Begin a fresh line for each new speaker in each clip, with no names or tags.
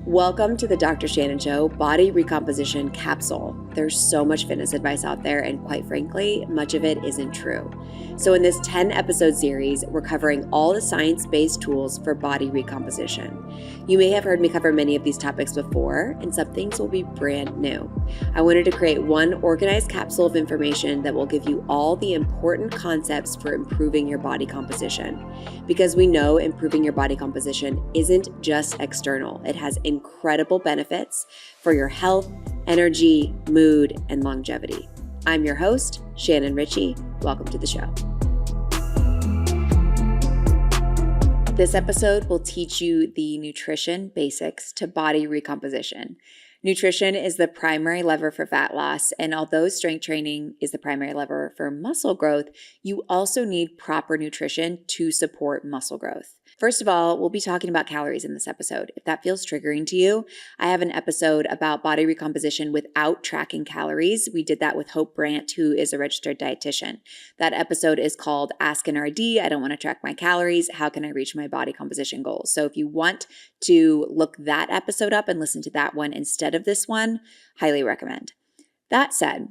Welcome to the Dr. Shannon Show Body Recomposition Capsule. There's so much fitness advice out there, and quite frankly, much of it isn't true. So in this 10-episode series, we're covering all the science-based tools for body recomposition. You may have heard me cover many of these topics before, and some things will be brand new. I wanted to create one organized capsule of information that will give you all the important concepts for improving your body composition. Because we know improving your body composition isn't just external. It has incredible benefits for your health, energy, mood, and longevity. I'm your host, Shannon Ritchie. Welcome to the show. This episode will teach you the nutrition basics to body recomposition. Nutrition is the primary lever for fat loss, and although strength training is the primary lever for muscle growth, you also need proper nutrition to support muscle growth. First of all, we'll be talking about calories in this episode. If that feels triggering to you, I have an episode about body recomposition without tracking calories. We did that with Hope Brandt, who is a registered dietitian. That episode is called Ask an RD, I don't want to track my calories. How can I reach my body composition goals? So if you want to look that episode up and listen to that one instead of this one, highly recommend. That said,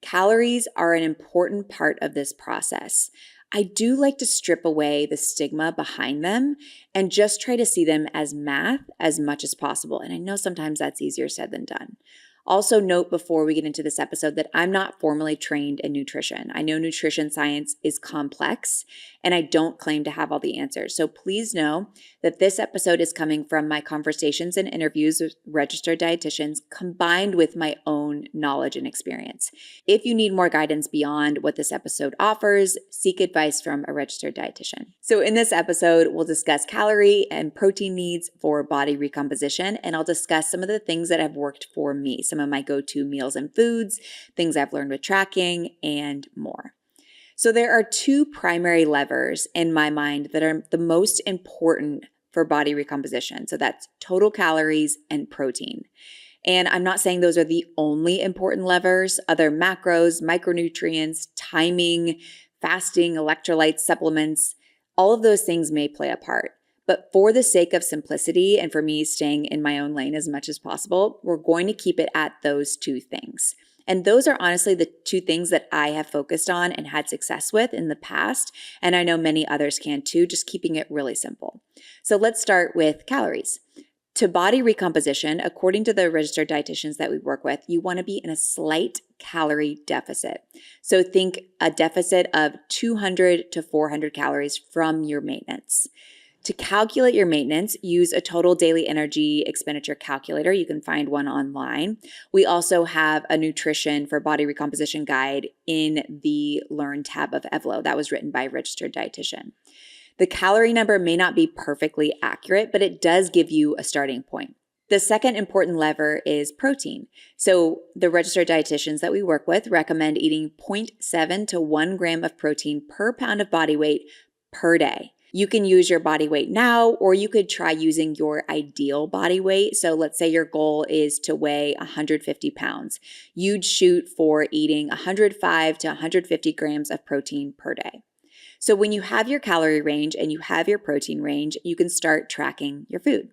calories are an important part of this process. I do like to strip away the stigma behind them and just try to see them as math as much as possible. And I know sometimes that's easier said than done. Also note before we get into this episode that I'm not formally trained in nutrition. I know nutrition science is complex and I don't claim to have all the answers. So please know that this episode is coming from my conversations and interviews with registered dietitians combined with my own knowledge and experience. If you need more guidance beyond what this episode offers, seek advice from a registered dietitian. So in this episode, we'll discuss calorie and protein needs for body recomposition, and I'll discuss some of the things that have worked for me, some of my go-to meals and foods, things I've learned with tracking, and more. So there are two primary levers in my mind that are the most important for body recomposition. So that's total calories and protein. And I'm not saying those are the only important levers. Other macros, micronutrients, timing, fasting, electrolytes, supplements, all of those things may play a part. But for the sake of simplicity and for me staying in my own lane as much as possible, we're going to keep it at those two things. And those are honestly the two things that I have focused on and had success with in the past. And I know many others can too, just keeping it really simple. So let's start with calories. To body recomposition, according to the registered dietitians that we work with, you want to be in a slight calorie deficit. So think a deficit of 200 to 400 calories from your maintenance. To calculate your maintenance, use a total daily energy expenditure calculator. You can find one online. We also have a nutrition for body recomposition guide in the Learn tab of Evlo. That was written by a registered dietitian. The calorie number may not be perfectly accurate, but it does give you a starting point. The second important lever is protein. So the registered dietitians that we work with recommend eating 0.7 to 1 gram of protein per pound of body weight per day. You can use your body weight now, or you could try using your ideal body weight. So let's say your goal is to weigh 150 pounds. You'd shoot for eating 105 to 150 grams of protein per day. So when you have your calorie range and you have your protein range, you can start tracking your food.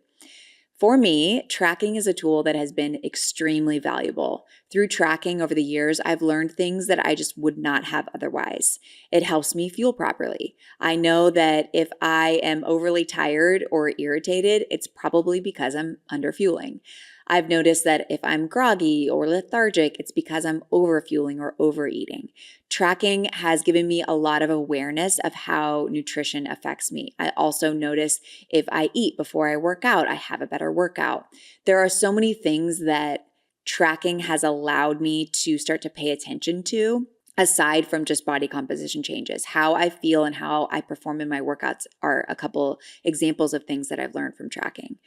For me, tracking is a tool that has been extremely valuable. Through tracking over the years, I've learned things that I just would not have otherwise. It helps me fuel properly. I know that if I am overly tired or irritated, it's probably because I'm underfueling. I've noticed that if I'm groggy or lethargic, it's because I'm overfueling or overeating. Tracking has given me a lot of awareness of how nutrition affects me. I also notice if I eat before I work out, I have a better workout. There are so many things that tracking has allowed me to start to pay attention to, aside from just body composition changes. How I feel and how I perform in my workouts are a couple examples of things that I've learned from tracking.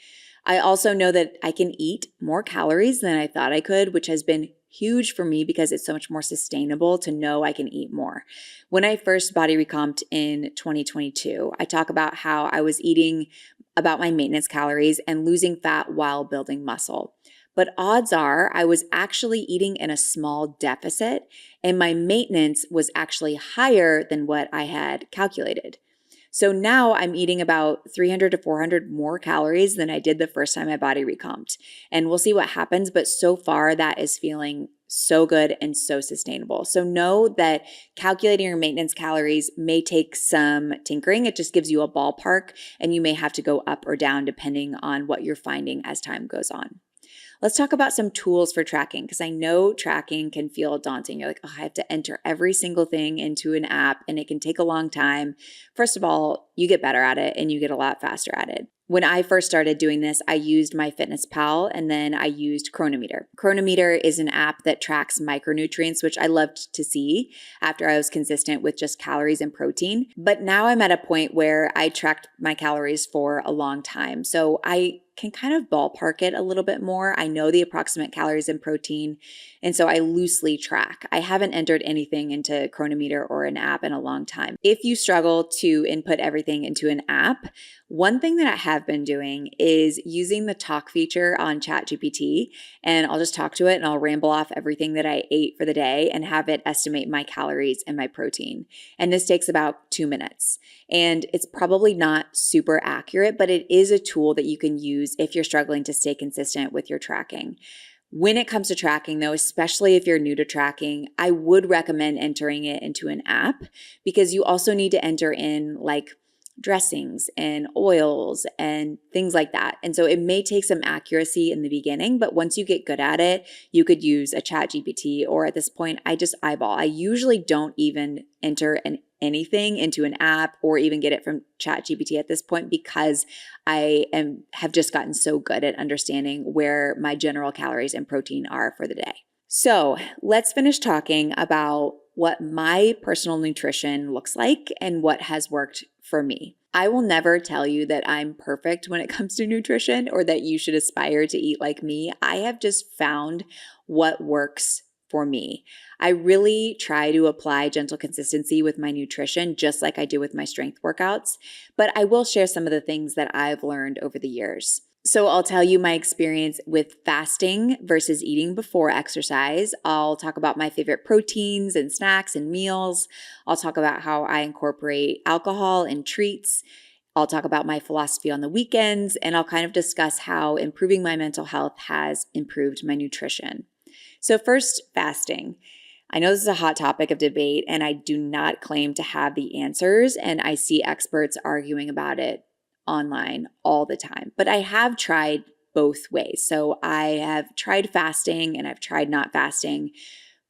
I also know that I can eat more calories than I thought I could, which has been huge for me because it's so much more sustainable to know I can eat more. When I first body recomped in 2022, I talk about how I was eating about my maintenance calories and losing fat while building muscle. But odds are I was actually eating in a small deficit and my maintenance was actually higher than what I had calculated. So now I'm eating about 300 to 400 more calories than I did the first time my body recomped. And we'll see what happens. But so far, that is feeling so good and so sustainable. So know that calculating your maintenance calories may take some tinkering. It just gives you a ballpark, and you may have to go up or down depending on what you're finding as time goes on. Let's talk about some tools for tracking, because I know tracking can feel daunting. You're like, oh, I have to enter every single thing into an app and it can take a long time. First of all, you get better at it and you get a lot faster at it. When I first started doing this, I used MyFitnessPal and then I used Chronometer. Chronometer is an app that tracks micronutrients, which I loved to see after I was consistent with just calories and protein. But now I'm at a point where I tracked my calories for a long time. So I can kind of ballpark it a little bit more. I know the approximate calories and protein, and so I loosely track. I haven't entered anything into Chronometer or an app in a long time. If you struggle to input everything into an app, one thing that I have been doing is using the talk feature on ChatGPT, and I'll just talk to it and I'll ramble off everything that I ate for the day and have it estimate my calories and my protein. And this takes about 2 minutes. And it's probably not super accurate, but it is a tool that you can use if you're struggling to stay consistent with your tracking. When it comes to tracking, though, especially if you're new to tracking, I would recommend entering it into an app, because you also need to enter in like dressings and oils and things like that. And so it may take some accuracy in the beginning, but once you get good at it, you could use a ChatGPT, or at this point, I just eyeball. I usually don't even enter anything into an app or even get it from ChatGPT at this point, because have just gotten so good at understanding where my general calories and protein are for the day. So let's finish talking about what my personal nutrition looks like and what has worked for me. I will never tell you that I'm perfect when it comes to nutrition or that you should aspire to eat like me. I have just found what works for me. I really try to apply gentle consistency with my nutrition, just like I do with my strength workouts, but I will share some of the things that I've learned over the years. So I'll tell you my experience with fasting versus eating before exercise. I'll talk about my favorite proteins and snacks and meals. I'll talk about how I incorporate alcohol and treats. I'll talk about my philosophy on the weekends, and I'll kind of discuss how improving my mental health has improved my nutrition. So first, fasting. I know this is a hot topic of debate, and I do not claim to have the answers, and I see experts arguing about it online all the time. But I have tried both ways. So I have tried fasting and I've tried not fasting.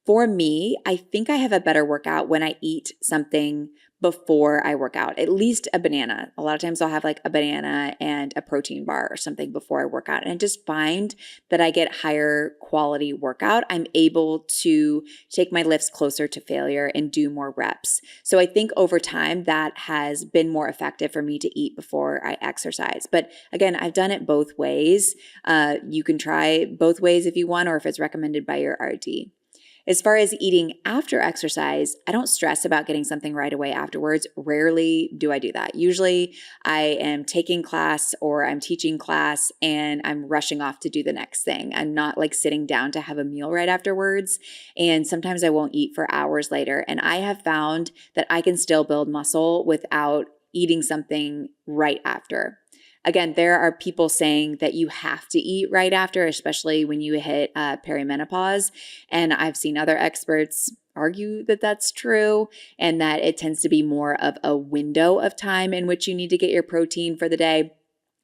For me, I think I have a better workout when I eat something before I work out, at least a banana. A lot of times I'll have like a banana and a protein bar or something before I work out. And I just find that I get higher quality workout. I'm able to take my lifts closer to failure and do more reps. So I think over time that has been more effective for me to eat before I exercise. But again, I've done it both ways. You can try both ways if you want, or if it's recommended by your RD. As far as eating after exercise, I don't stress about getting something right away afterwards. Rarely do I do that. Usually I am taking class or I'm teaching class and I'm rushing off to do the next thing. I'm not like sitting down to have a meal right afterwards. And sometimes I won't eat for hours later. And I have found that I can still build muscle without eating something right after. Again, there are people saying that you have to eat right after, especially when you hit perimenopause. And I've seen other experts argue that that's true and that it tends to be more of a window of time in which you need to get your protein for the day.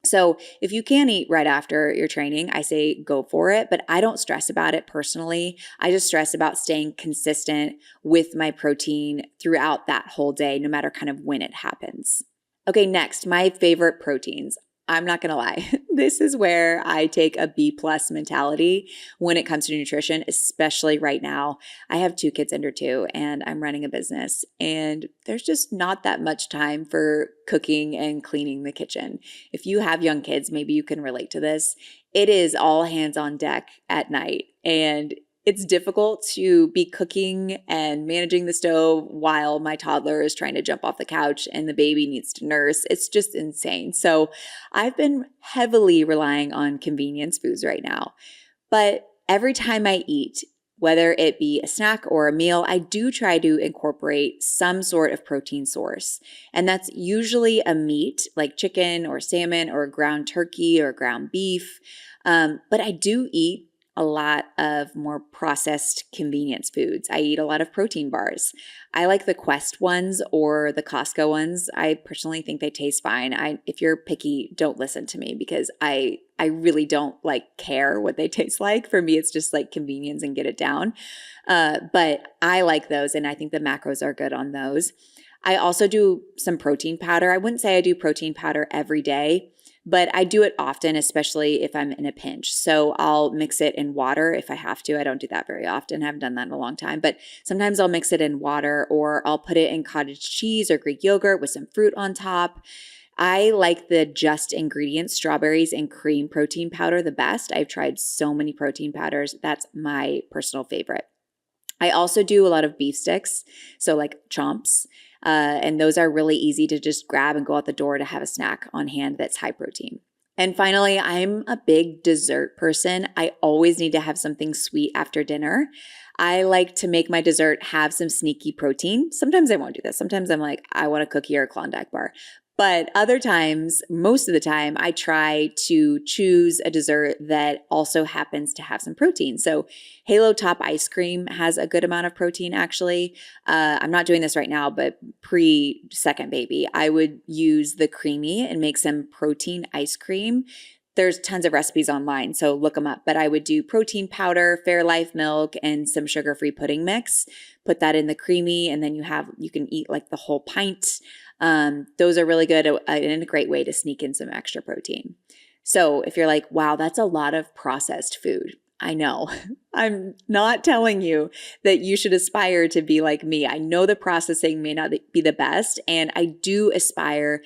So if you can eat right after your training, I say go for it, but I don't stress about it personally. I just stress about staying consistent with my protein throughout that whole day, no matter kind of when it happens. Okay, next, my favorite proteins. I'm not going to lie. This is where I take a B+ mentality when it comes to nutrition, especially right now. I have 2 kids under 2 and I'm running a business, and there's just not that much time for cooking and cleaning the kitchen. If you have young kids, maybe you can relate to this. It is all hands on deck at night, and it's difficult to be cooking and managing the stove while my toddler is trying to jump off the couch and the baby needs to nurse. It's just insane. So I've been heavily relying on convenience foods right now. But every time I eat, Whether it be a snack or a meal, I do try to incorporate some sort of protein source. And that's usually a meat like chicken or salmon or ground turkey or ground beef. But I do eat a lot of more processed convenience foods. I eat a lot of protein bars. I like the Quest ones or the Costco ones. I personally think they taste fine. If you're picky, don't listen to me because I really don't care what they taste like. For me, it's just like convenience and get it down. But I like those, and I think the macros are good on those. I also do some protein powder. I wouldn't say I do protein powder every day, but I do it often, especially if I'm in a pinch. So I'll mix it in water if I have to. I don't do that very often. I haven't done that in a long time, but sometimes I'll mix it in water, or I'll put it in cottage cheese or Greek yogurt with some fruit on top. I like the Just Ingredients strawberries and cream protein powder the best. I've tried so many protein powders. That's my personal favorite. I also do a lot of beef sticks, so like chomps, and those are really easy to just grab and go out the door to have a snack on hand that's high protein. And finally, I'm a big dessert person. I always need to have something sweet after dinner. I like to make my dessert have some sneaky protein. Sometimes I won't do this. Sometimes I'm like, I want a cookie or a Klondike bar. But other times, most of the time, I try to choose a dessert that also happens to have some protein. So Halo Top ice cream has a good amount of protein, actually. I'm not doing this right now, but pre-second baby, I would use the creamy and make some protein ice cream. There's tons of recipes online, so look them up. But I would do protein powder, Fairlife milk, and some sugar-free pudding mix. Put that in the creamy, and then you can eat like the whole pint. Those are really good and a great way to sneak in some extra protein. So if you're like, wow, that's a lot of processed food. I know. I'm not telling you that you should aspire to be like me. I know the processing may not be the best, and I do aspire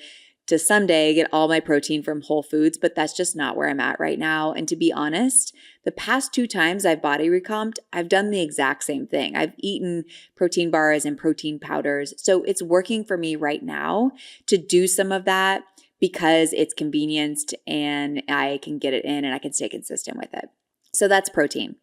to someday get all my protein from whole foods, but that's just not where I'm at right now. And to be honest, the past 2 times I've body recomped, I've done the exact same thing. I've eaten protein bars and protein powders. So it's working for me right now to do some of that because it's convenienced and I can get it in and I can stay consistent with it. So that's protein.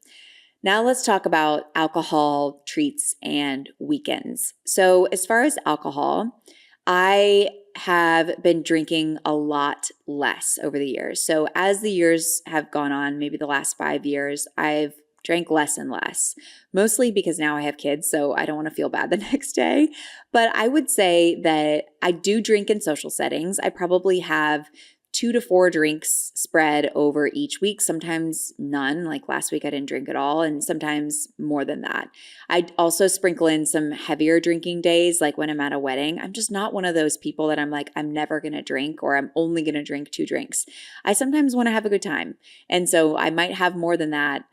Now let's talk about alcohol, treats, and weekends. So as far as alcohol, I have been drinking a lot less over the years. So as the years have gone on, maybe the last 5 years, I've drank less and less, mostly because now I have kids, so I don't want to feel bad the next day. But I would say that I do drink in social settings. I probably have 2 to 4 drinks spread over each week, sometimes none. Like last week, I didn't drink at all, and sometimes more than that. I also sprinkle in some heavier drinking days, like when I'm at a wedding. I'm just not one of those people that I'm like, I'm never going to drink or I'm only going to drink 2 drinks. I sometimes want to have a good time. And so I might have more than that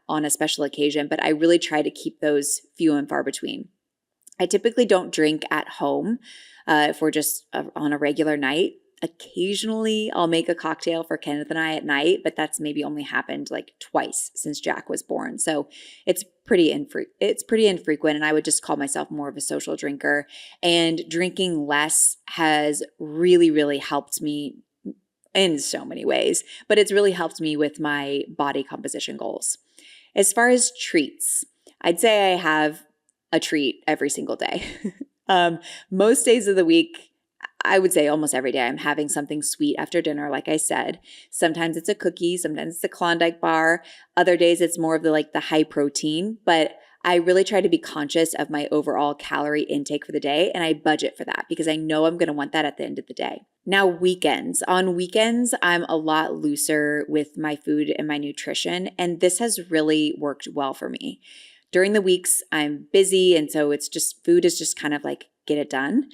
on a special occasion, but I really try to keep those few and far between. I typically don't drink at home if we're just on a regular night. Occasionally, I'll make a cocktail for Kenneth and I at night, but that's maybe only happened like twice since Jack was born. So it's pretty infrequent, and I would just call myself more of a social drinker. And drinking less has really, really helped me in so many ways, but it's really helped me with my body composition goals. As far as treats, I'd say I have a treat every single day. Most days of the week, I would say almost every day I'm having something sweet after dinner, like I said. Sometimes it's a cookie, sometimes it's a Klondike bar. Other days it's more of the high protein, but I really try to be conscious of my overall calorie intake for the day, and I budget for that because I know I'm going to want that at the end of the day. Now, weekends. On weekends, I'm a lot looser with my food and my nutrition, and this has really worked well for me. During the weeks, I'm busy, and so food is just kind of like get it done.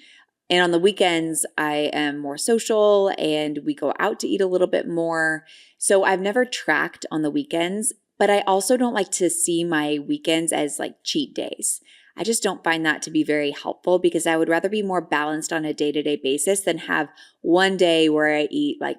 And on the weekends, I am more social and we go out to eat a little bit more. So I've never tracked on the weekends, but I also don't like to see my weekends as like cheat days. I just don't find that to be very helpful because I would rather be more balanced on a day-to-day basis than have one day where I eat like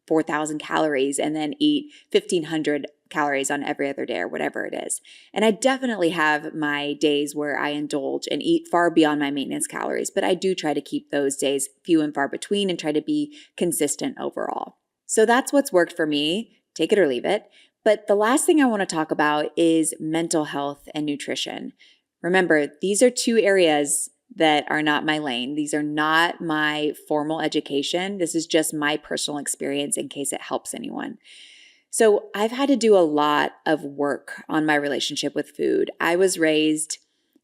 4,000 calories and then eat 1,500 calories on every other day or whatever it is. And I definitely have my days where I indulge and eat far beyond my maintenance calories, but I do try to keep those days few and far between and try to be consistent overall. So that's what's worked for me. take it or leave it. But the last thing I want to talk about is mental health and nutrition. Remember, these are two areas that are not my lane. These are not my formal education. This is just my personal experience in case it helps anyone. So I've had to do a lot of work on my relationship with food. I was raised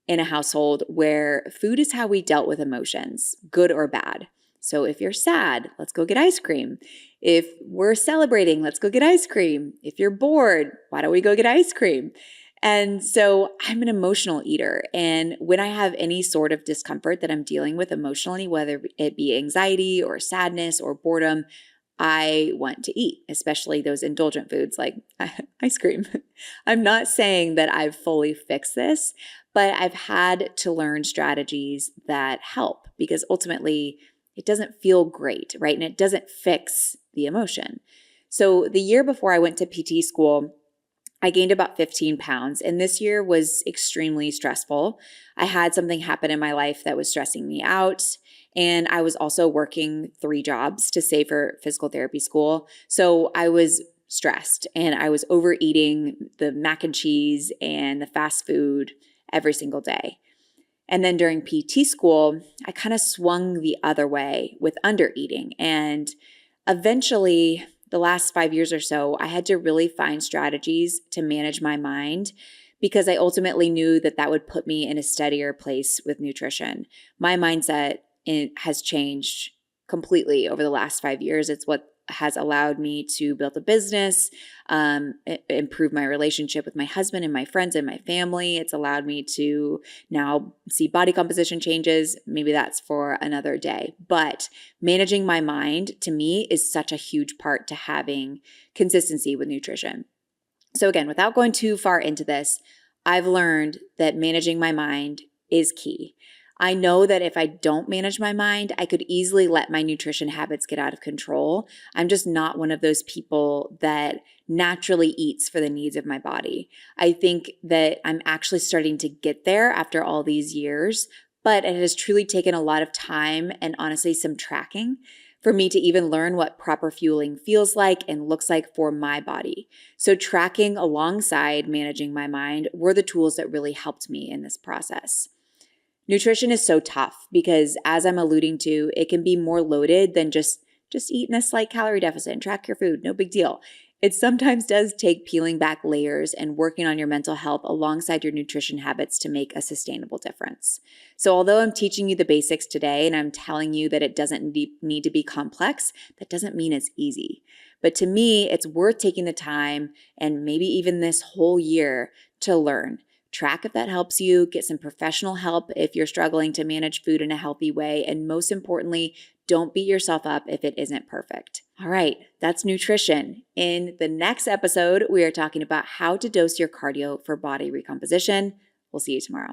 in a household where food is how we dealt with emotions, good or bad. So if you're sad, let's go get ice cream. If we're celebrating, let's go get ice cream. If you're bored, why don't we go get ice cream? And so I'm an emotional eater. And when I have any sort of discomfort that I'm dealing with emotionally, whether it be anxiety or sadness or boredom, I want to eat, especially those indulgent foods like ice cream. I'm not saying that I've fully fixed this, but I've had to learn strategies that help because ultimately it doesn't feel great, right? And it doesn't fix the emotion. So the year before I went to PT school, I gained about 15 pounds, and this year was extremely stressful. I had something happen in my life that was stressing me out, and I was also working 3 jobs to save for physical therapy school. So I was stressed, and I was overeating the mac and cheese and the fast food every single day. And then during PT school, I kind of swung the other way with undereating, and eventually the last 5 years or so, I had to really find strategies to manage my mind because I ultimately knew that that would put me in a steadier place with nutrition. My mindset has changed completely over the last 5 years. It's what has allowed me to build a business, improve my relationship with my husband and my friends and my family. It's allowed me to now see body composition changes. Maybe that's for another day. But managing my mind to me is such a huge part to having consistency with nutrition. So again, without going too far into this, I've learned that managing my mind is key. I know that if I don't manage my mind, I could easily let my nutrition habits get out of control. I'm just not one of those people that naturally eats for the needs of my body. I think that I'm actually starting to get there after all these years, but it has truly taken a lot of time and honestly some tracking for me to even learn what proper fueling feels like and looks like for my body. So tracking alongside managing my mind were the tools that really helped me in this process. Nutrition is so tough because, as I'm alluding to, it can be more loaded than just eat in a slight calorie deficit and track your food. No big deal. It sometimes does take peeling back layers and working on your mental health alongside your nutrition habits to make a sustainable difference. So although I'm teaching you the basics today and I'm telling you that it doesn't need to be complex, that doesn't mean it's easy. But to me, it's worth taking the time and maybe even this whole year to learn. Track if that helps you, get some professional help if you're struggling to manage food in a healthy way, and most importantly, don't beat yourself up if it isn't perfect. All right, that's nutrition. In the next episode, we are talking about how to dose your cardio for body recomposition. We'll see you tomorrow.